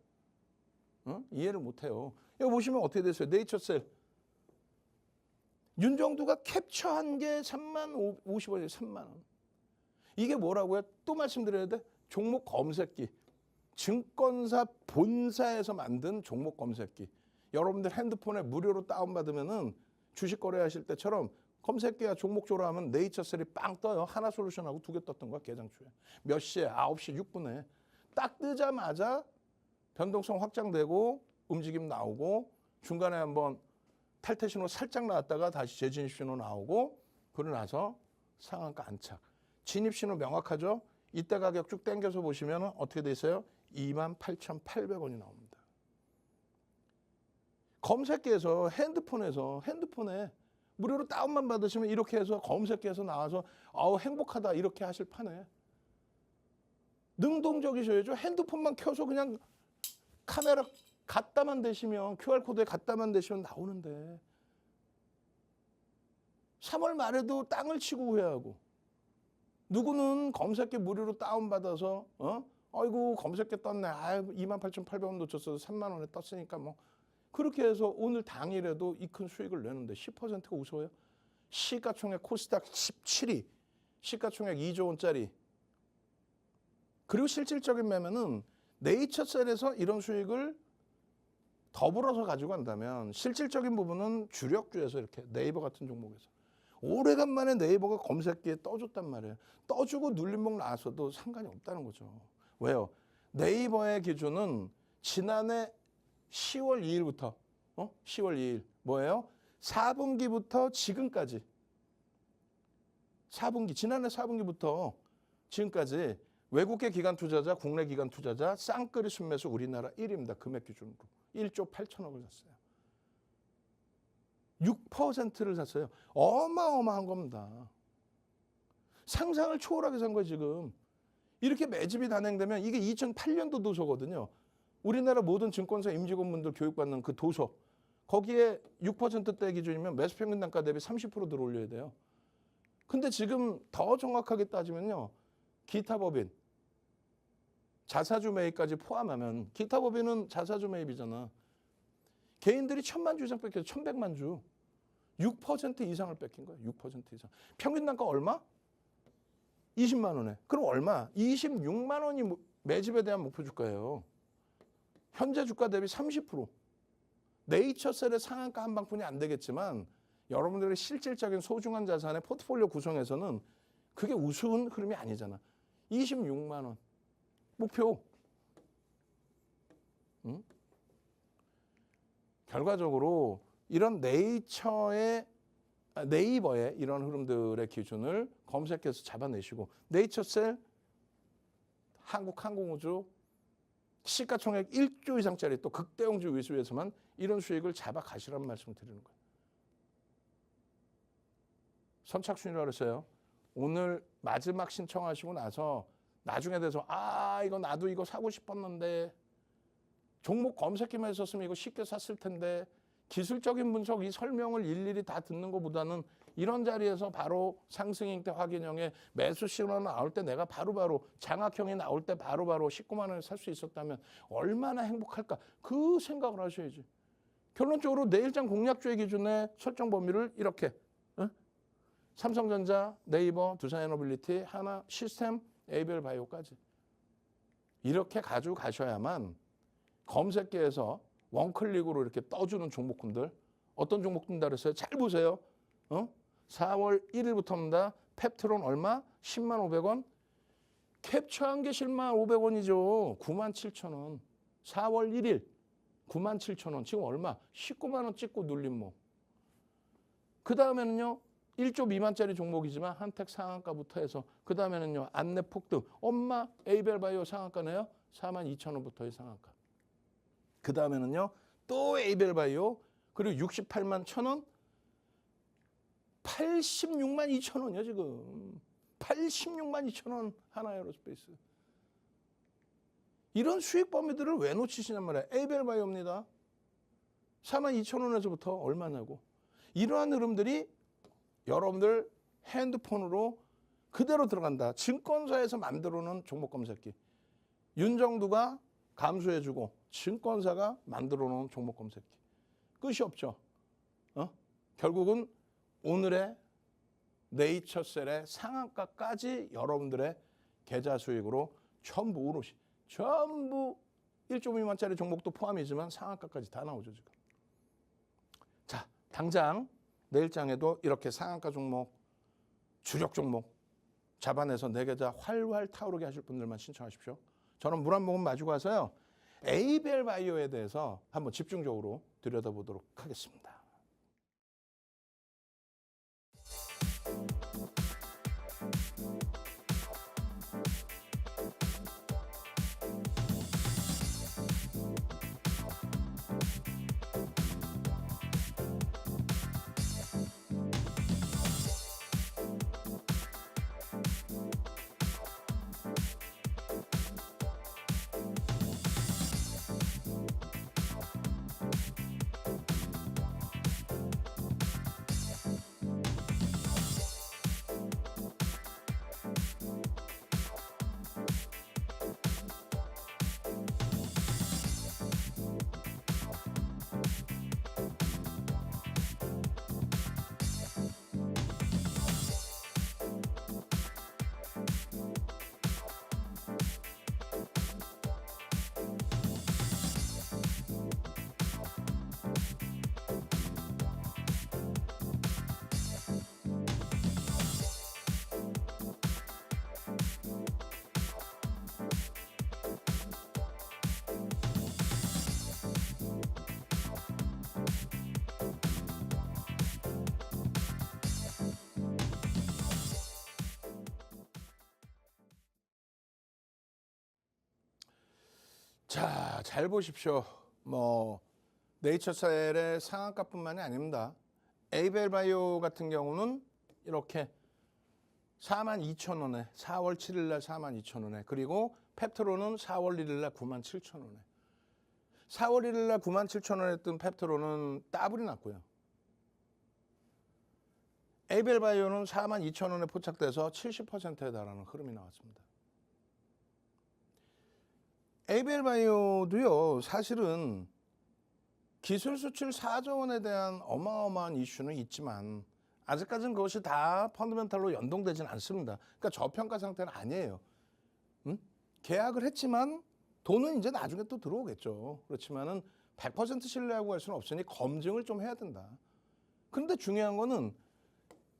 이해를 못해요. 여기 보시면 어떻게 됐어요. 네이처셀. 윤정두가 캡처한 게 3만 50원이에요. 3만 원. 이게 뭐라고요? 또 말씀드려야 돼? 종목 검색기. 증권사 본사에서 만든 종목 검색기. 여러분들 핸드폰에 무료로 다운받으면은 주식 거래하실 때처럼 검색기와 종목 조라하면 네이처셀이 빵 떠요. 하나솔루션하고 2개 떴던 거야. 개장 초에. 몇 시에? 9시 6분에. 딱 뜨자마자 변동성 확장되고 움직임 나오고 중간에 한번 탈퇴 신호 살짝 나왔다가 다시 재진입 신호 나오고 그러고 나서 상한가 안착. 진입 신호 명확하죠? 이때 가격 쭉 당겨서 보시면 어떻게 돼 있어요? 28,800원이 나옵니다. 검색기에서 핸드폰에 무료로 다운만 받으시면 이렇게 해서 검색기에서 나와서 행복하다 이렇게 하실 판에 능동적이셔야죠. 핸드폰만 켜서 그냥 카메라 갖다만 대시면 QR코드에 갖다만 대시면 나오는데 3월 말에도 땅을 치고 후회하고 누구는 검색기 무료로 다운받아서 아이고 검색기 떴네. 28,800원 놓쳤어도 3만 원에 떴으니까 뭐 그렇게 해서 오늘 당일에도 이 큰 수익을 내는데 10%가 우스워요. 시가총액 코스닥 17위. 시가총액 2조 원짜리. 그리고 실질적인 매매는 네이처셀에서 이런 수익을 더불어서 가지고 간다면 실질적인 부분은 주력주에서 이렇게 네이버 같은 종목에서 오래간만에 네이버가 검색기에 떠줬단 말이에요. 떠주고 눌림목 나왔어도 상관이 없다는 거죠. 왜요? 네이버의 기준은 지난해 10월 2일부터 10월 2일 뭐예요? 4분기부터 지금까지 4분기 지난해 4분기부터 지금까지 외국계 기관 투자자, 국내 기관 투자자 쌍끌이 순매수 우리나라 1위입니다. 금액 기준으로 1조 8천억을 샀어요. 6%를 샀어요. 어마어마한 겁니다. 상상을 초월하게 산 거예요 지금. 이렇게 매집이 단행되면 이게 2008년도 도서거든요. 우리나라 모든 증권사 임직원분들 교육받는 그 도서. 거기에 6%대 기준이면 매수평균 단가 대비 30% 들어올려야 돼요. 근데 지금 더 정확하게 따지면요. 기타 법인, 자사주 매입까지 포함하면 기타 법인은 자사주 매입이잖아. 개인들이 1,000만 주 이상 뺏겨서 1,100만 주. 6% 이상을 뺏긴 거예요. 6% 이상. 평균 단가 얼마? 20만 원에. 그럼 얼마? 26만 원이 매집에 대한 목표 주가예요. 현재 주가 대비 30%. 네이처셀의 상한가 한 방뿐이 안 되겠지만 여러분들의 실질적인 소중한 자산의 포트폴리오 구성에서는 그게 우스운 흐름이 아니잖아. 26만 원. 목표. 응? 결과적으로 이런 네이버의 이런 흐름들의 기준을 검색해서 잡아내시고 네이처셀 한국항공우주 시가총액 1조 이상짜리 또 극대형주 위주에서만 이런 수익을 잡아 가시라는 말씀을 드리는 거예요. 선착순이라고 그랬어요. 오늘 마지막 신청하시고 나서 나중에 돼서 이거 나도 이거 사고 싶었는데 종목 검색기만 했었으면 이거 쉽게 샀을 텐데 기술적인 분석 이 설명을 일일이 다 듣는 것보다는 이런 자리에서 바로 상승일 때 확인형에 매수 시그널 나올 때 내가 바로바로 장악형이 나올 때 바로바로 19만 원에 살 수 있었다면 얼마나 행복할까 그 생각을 하셔야지. 결론적으로 내일장 공략주의 기준의 설정 범위를 이렇게 삼성전자, 네이버, 두산에너빌리티, 하나, 시스템, 에이벨 바이오까지 이렇게 가지고 가셔야만 검색기에서 원클릭으로 이렇게 떠주는 종목군들 어떤 종목군들 그랬어요? 잘 보세요. 4월 1일부터입니다. 펩트론 얼마? 10만 500원. 캡처한 게 10만 500원이죠. 9만 7천 원. 4월 1일 9만 7천 원. 지금 얼마? 19만 원 찍고 눌린 뭐. 그 다음에는요. 1조 미만짜리 종목이지만 한택 상한가부터 해서 그 다음에는요. 안내 폭등. 엄마 에이벨 바이오 상한가네요. 4만 2천 원부터의 상한가. 그 다음에는요. 또 에이벨 바이오 그리고 68만 1천 원. 86만 2천 원이요 지금. 86만 2천 원 하나에어로스페이스. 이런 수익 범위들을 왜 놓치시냔 말이에요. 에이벨 바이오입니다. 4만 2천 원에서부터 얼마냐고. 이러한 흐름들이 여러분들 핸드폰으로 그대로 들어간다. 증권사에서 만들어놓은 종목 검색기. 윤정두가 감수해주고 증권사가 만들어놓은 종목 검색기. 끝이 없죠. 결국은 오늘의 네이처셀의 상한가까지 여러분들의 계좌 수익으로 전부 오롯이 전부 1조 미만짜리 종목도 포함이지만 상한가까지 다 나오죠 지금. 자, 당장 내일장에도 이렇게 상한가 종목, 주력 종목 잡아내서 내 계좌 활활 타오르게 하실 분들만 신청하십시오. 저는 물 한 모금 마시고 와서요. 에이벨 바이오에 대해서 한번 집중적으로 들여다보도록 하겠습니다. 자, 잘 보십시오. 네이처셀의 상한가뿐만이 아닙니다. 에이벨 바이오 같은 경우는 이렇게 4만 2천 원에 4월 7일 날 4만 2천 원에 그리고 펩트론은 4월 1일 날 9만 7천 원에 4월 1일 날 9만 7천 원에 뜬 펩트론은 따블이 났고요. 에이벨 바이오는 4만 2천 원에 포착돼서 70%에 달하는 흐름이 나왔습니다. 에이벨 바이오도요, 사실은 기술 수출 4조 원에 대한 어마어마한 이슈는 있지만 아직까지는 그것이 다 펀더멘탈로 연동되진 않습니다. 그러니까 저평가 상태는 아니에요. 계약을 했지만 돈은 이제 나중에 또 들어오겠죠. 그렇지만은 100% 신뢰하고 할 수는 없으니 검증을 좀 해야 된다. 그런데 중요한 거는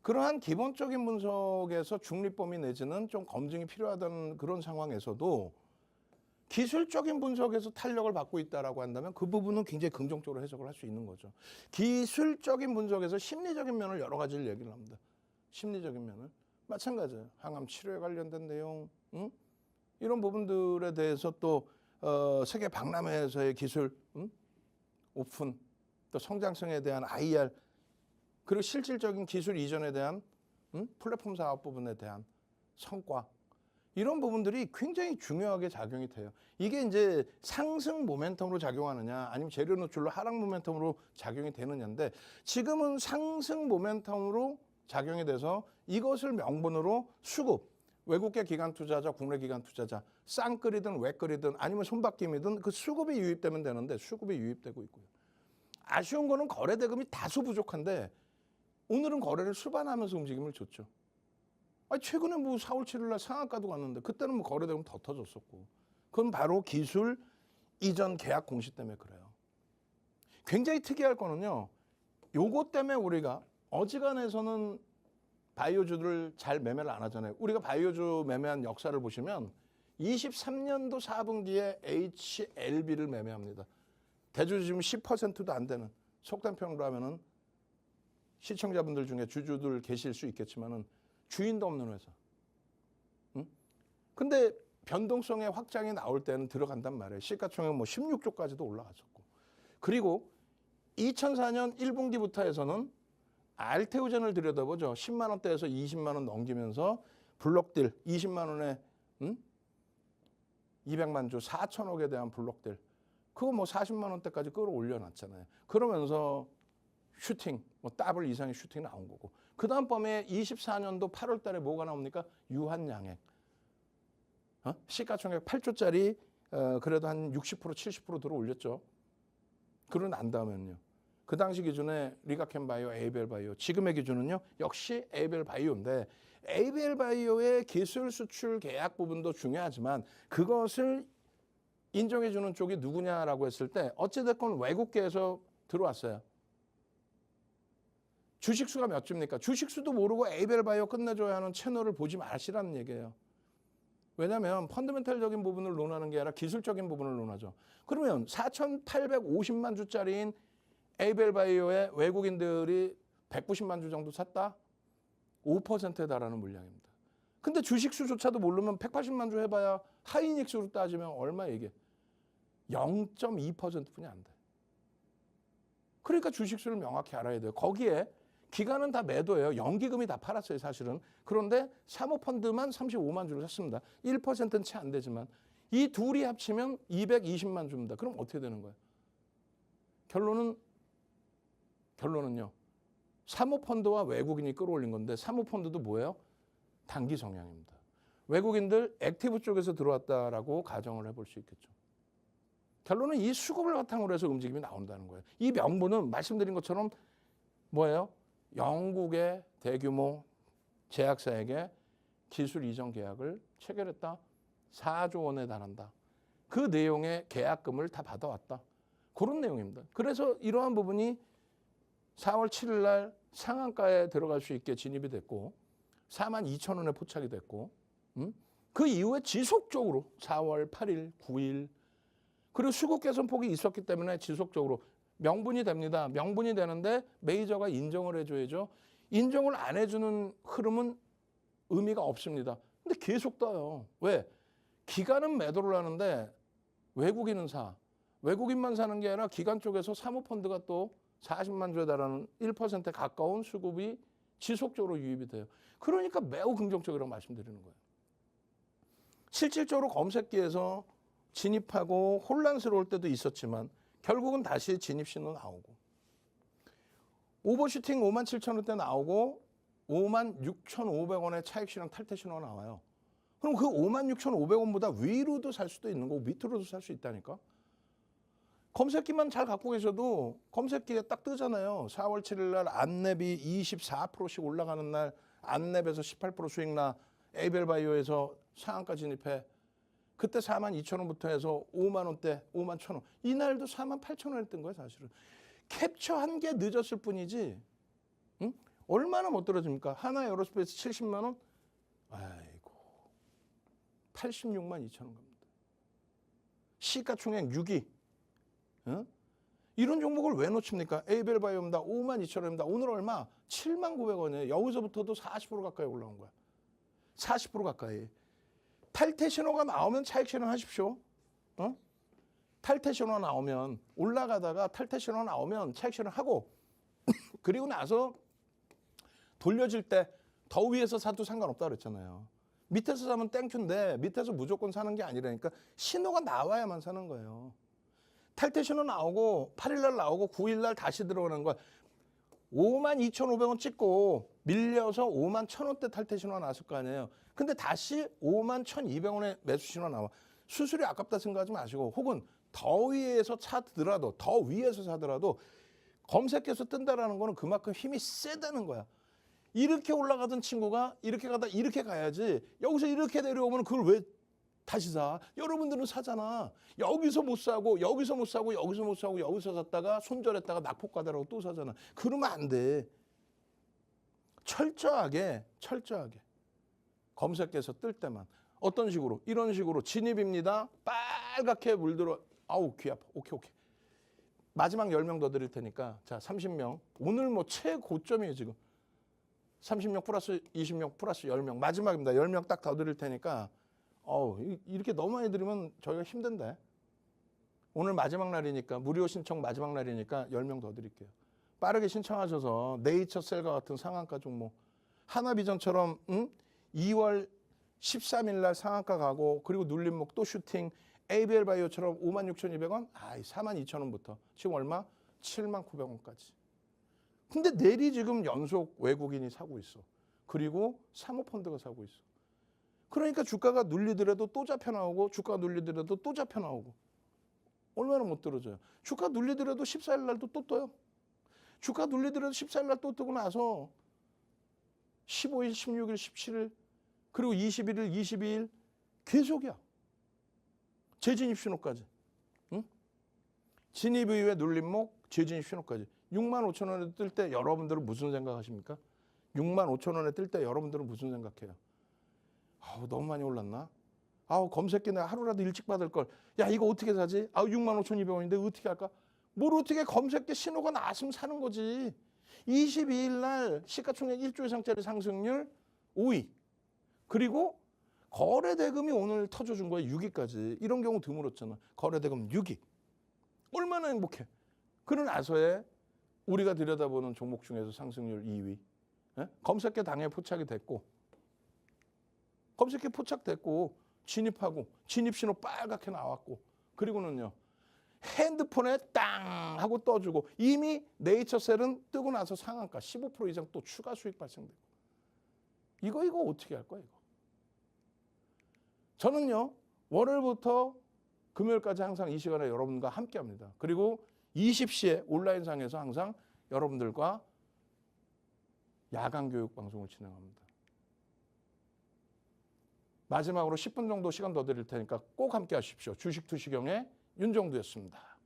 그러한 기본적인 분석에서 중립범위 내지는 좀 검증이 필요하다는 그런 상황에서도 기술적인 분석에서 탄력을 받고 있다라고 한다면 그 부분은 굉장히 긍정적으로 해석을 할 수 있는 거죠. 기술적인 분석에서 심리적인 면을 여러 가지를 얘기를 합니다. 심리적인 면을. 마찬가지예요. 항암 치료에 관련된 내용, 이런 부분들에 대해서 또 세계 박람회에서의 기술, 오픈, 또 성장성에 대한 IR, 그리고 실질적인 기술 이전에 대한 플랫폼 사업 부분에 대한 성과, 이런 부분들이 굉장히 중요하게 작용이 돼요. 이게 이제 상승 모멘텀으로 작용하느냐 아니면 재료 노출로 하락 모멘텀으로 작용이 되느냐인데 지금은 상승 모멘텀으로 작용이 돼서 이것을 명분으로 수급, 외국계 기관 투자자, 국내 기관 투자자, 쌍끌이든 외끌이든 아니면 손바뀜이든 그 수급이 유입되면 되는데 수급이 유입되고 있고요. 아쉬운 거는 거래 대금이 다소 부족한데 오늘은 거래를 수반하면서 움직임을 줬죠. 아니 최근에 뭐 4월 7일 날 상한가도 갔는데 그때는 뭐 거래 대금 더 터졌었고 그건 바로 기술 이전 계약 공시 때문에 그래요. 굉장히 특이할 거는요. 요거 때문에 우리가 어지간해서는 바이오주를 잘 매매를 안 하잖아요. 우리가 바이오주 매매한 역사를 보시면 23년도 4분기에 HLB를 매매합니다. 대주 지금 10%도 안 되는 속된 평으로 하면은 시청자분들 중에 주주들 계실 수 있겠지만은 주인도 없는 회사. 근데 변동성의 확장이 나올 때는 들어간단 말이에요. 시가총액 뭐 16조까지도 올라갔었고. 그리고 2004년 1분기부터 해서는 알테오젠을 들여다보죠. 10만 원대에서 20만 원 넘기면서 블록딜 20만 원에 200만 주 4천억에 대한 블록딜. 그거 뭐 40만 원대까지 끌어올려 놨잖아요. 그러면서 슈팅, 뭐 더블 이상의 슈팅이 나온 거고. 그 다음 밤에 24년도 8월 달에 뭐가 나옵니까? 유한양액. 시가총액 8조짜리 그래도 한 60%, 70% 들어올렸죠. 그러고 난 다음에는요. 그 당시 기준에 리가켄바이오, 에이벨바이오. 지금의 기준은요. 역시 에이벨바이오인데 에이벨바이오의 기술 수출 계약 부분도 중요하지만 그것을 인정해 주는 쪽이 누구냐라고 했을 때 어찌됐건 외국계에서 들어왔어요. 주식수가 몇 주입니까? 주식수도 모르고 에이벨바이오 끝내줘야 하는 채널을 보지 마시라는 얘기예요. 왜냐하면 펀더멘탈적인 부분을 논하는 게 아니라 기술적인 부분을 논하죠. 그러면 4,850만 주짜리인 에이벨바이오의 외국인들이 190만 주 정도 샀다? 5%에 달하는 물량입니다. 근데 주식수조차도 모르면 180만 주 해봐야 하이닉스로 따지면 얼마 이게? 0.2%뿐이 안 돼. 그러니까 주식수를 명확히 알아야 돼요. 거기에 기간은 다 매도예요. 연기금이 다 팔았어요, 사실은. 그런데 사모펀드만 35만 주를 샀습니다. 1%는 채 안 되지만 이 둘이 합치면 220만 주입니다. 그럼 어떻게 되는 거예요? 결론은요. 사모펀드와 외국인이 끌어올린 건데 사모펀드도 뭐예요? 단기 성향입니다. 외국인들 액티브 쪽에서 들어왔다라고 가정을 해볼 수 있겠죠. 결론은 이 수급을 바탕으로 해서 움직임이 나온다는 거예요. 이 명분은 말씀드린 것처럼 뭐예요? 영국의 대규모 제약사에게 기술 이전 계약을 체결했다. 4조 원에 달한다. 그 내용의 계약금을 다 받아왔다. 그런 내용입니다. 그래서 이러한 부분이 4월 7일 날 상한가에 들어갈 수 있게 진입이 됐고 4만 2천 원에 포착이 됐고 그 이후에 지속적으로 4월 8일, 9일 그리고 수급 개선폭이 있었기 때문에 지속적으로 명분이 됩니다. 명분이 되는데 메이저가 인정을 해줘야죠. 인정을 안 해주는 흐름은 의미가 없습니다. 근데 계속 떠요. 왜? 기관은 매도를 하는데 외국인은 사. 외국인만 사는 게 아니라 기관 쪽에서 사모펀드가 또 40만 주에 달하는 1%에 가까운 수급이 지속적으로 유입이 돼요. 그러니까 매우 긍정적이라고 말씀드리는 거예요. 실질적으로 검색기에서 진입하고 혼란스러울 때도 있었지만 결국은 다시 진입 신호 나오고 오버슈팅 5만 7천 원대 나오고 5만 6,500원의 차익 실현 탈퇴 신호가 나와요. 그럼 그 5만 6,500원보다 위로도 살 수도 있는 거고 밑으로도 살 수 있다니까. 검색기만 잘 갖고 계셔도 검색기에 딱 뜨잖아요. 4월 7일 날 안랩이 24%씩 올라가는 날 안랩에서 18% 수익 나 에이벨바이오에서 상한가 진입해. 그때 42,000원부터 해서 5만 원대, 5만 1,000원. 이날도 4만 8,000원에 뜬 거예요, 사실은. 캡처한 게 늦었을 뿐이지. 응? 얼마나 못 떨어집니까? 하나 에어로스페이스 70만 원? 아이고. 86만 2천 원 갑니다. 시가총액 6위. 응? 이런 종목을 왜 놓칩니까? 에이벨바이오입니다. 5만 2천 원입니다. 오늘 얼마? 7만 900원이에요. 여기서부터도 40% 가까이 올라온 거야. 40% 가까이. 탈퇴 신호가 나오면 차익 실현하십시오. 어? 탈퇴 신호 나오면 올라가다가 탈퇴 신호 나오면 차익 실현하고 그리고 나서 돌려질 때 더 위에서 사도 상관없다 그랬잖아요. 밑에서 사면 땡큐인데 밑에서 무조건 사는 게 아니라니까 신호가 나와야만 사는 거예요. 탈퇴 신호 나오고 8일 날 나오고 9일 날 다시 들어오는 거야. 52,500원 찍고 밀려서 5만 1,000원대 탈퇴 신호가 나왔을 거 아니에요. 근데 다시 5만 1,200원에 매수 신호 나와. 수수료 아깝다 생각하지 마시고 혹은 더 위에서 사더라도 더 위에서 사더라도 검색해서 뜬다라는 거는 그만큼 힘이 세다는 거야. 이렇게 올라가던 친구가 이렇게 가다 이렇게 가야지 여기서 이렇게 내려오면 그걸 왜 다시 사? 여러분들은 사잖아. 여기서 못 사고 여기서 못 사고 여기서 못 사고 여기서 샀다가 손절했다가 낙폭과다라고 또 사잖아. 그러면 안 돼. 철저하게 검색해서 뜰 때만 어떤 식으로 이런 식으로 진입입니다. 빨갛게 물들어. 아우 귀 아파. 오케이. 마지막 10명 더 드릴 테니까 자 30명. 오늘 뭐 최고점이에요 지금. 30명 플러스 20명 플러스 10명. 마지막입니다. 10명 딱 더 드릴 테니까 이렇게 너무 많이 드리면 저희가 힘든데. 오늘 마지막 날이니까 무료 신청 마지막 날이니까 10명 더 드릴게요. 빠르게 신청하셔서 네이처셀과 같은 상한가 종목. 하나비전처럼 2월 13일 날 상한가 가고 그리고 눌림목 또 슈팅. 에이벨바이오처럼 56,200원? 42,000원부터. 지금 얼마? 79,900원까지. 근데 내리 지금 연속 외국인이 사고 있어. 그리고 사모펀드가 사고 있어. 그러니까 주가가 눌리더라도 또 잡혀 나오고 주가가 눌리더라도 또 잡혀 나오고. 얼마나 못 떨어져요. 주가 눌리더라도 14일 날도 또 떠요. 주가 눌리더라도 14일 날 또 뜨고 나서 15일, 16일, 17일 그리고 21일, 22일 계속이야. 재진입 신호까지. 응? 진입 이후에 눌림목, 재진입 신호까지. 65,000원에 뜰 때 여러분들은 무슨 생각하십니까? 65,000원에 뜰 때 여러분들은 무슨 생각해요? 너무 많이 올랐나? 검색기나 하루라도 일찍 받을 걸. 야 이거 어떻게 사지? 65,200원인데 어떻게 할까? 뭘 어떻게 검색기 신호가 나왔으면 사는 거지. 22일 날 시가총액 1조 이상짜리 상승률 5위. 그리고 거래대금이 오늘 터져준 거예요. 6위까지. 이런 경우 드물었잖아. 거래대금 6위. 얼마나 행복해. 그러고 나서에 우리가 들여다보는 종목 중에서 상승률 2위. 예? 검색계 당연히 포착이 됐고 검색계 포착됐고 진입하고 진입신호 빨갛게 나왔고 그리고는요. 핸드폰에 땅 하고 떠주고 이미 네이처셀은 뜨고 나서 상한가 15% 이상 또 추가 수익 발생되고 이거 어떻게 할 거야 이거. 저는요. 월요일부터 금요일까지 항상 이 시간에 여러분과 함께합니다. 그리고 20시에 온라인상에서 항상 여러분들과 야간 교육 방송을 진행합니다. 마지막으로 10분 정도 시간 더 드릴 테니까 꼭 함께 하십시오. 주식투시경의 윤정두였습니다.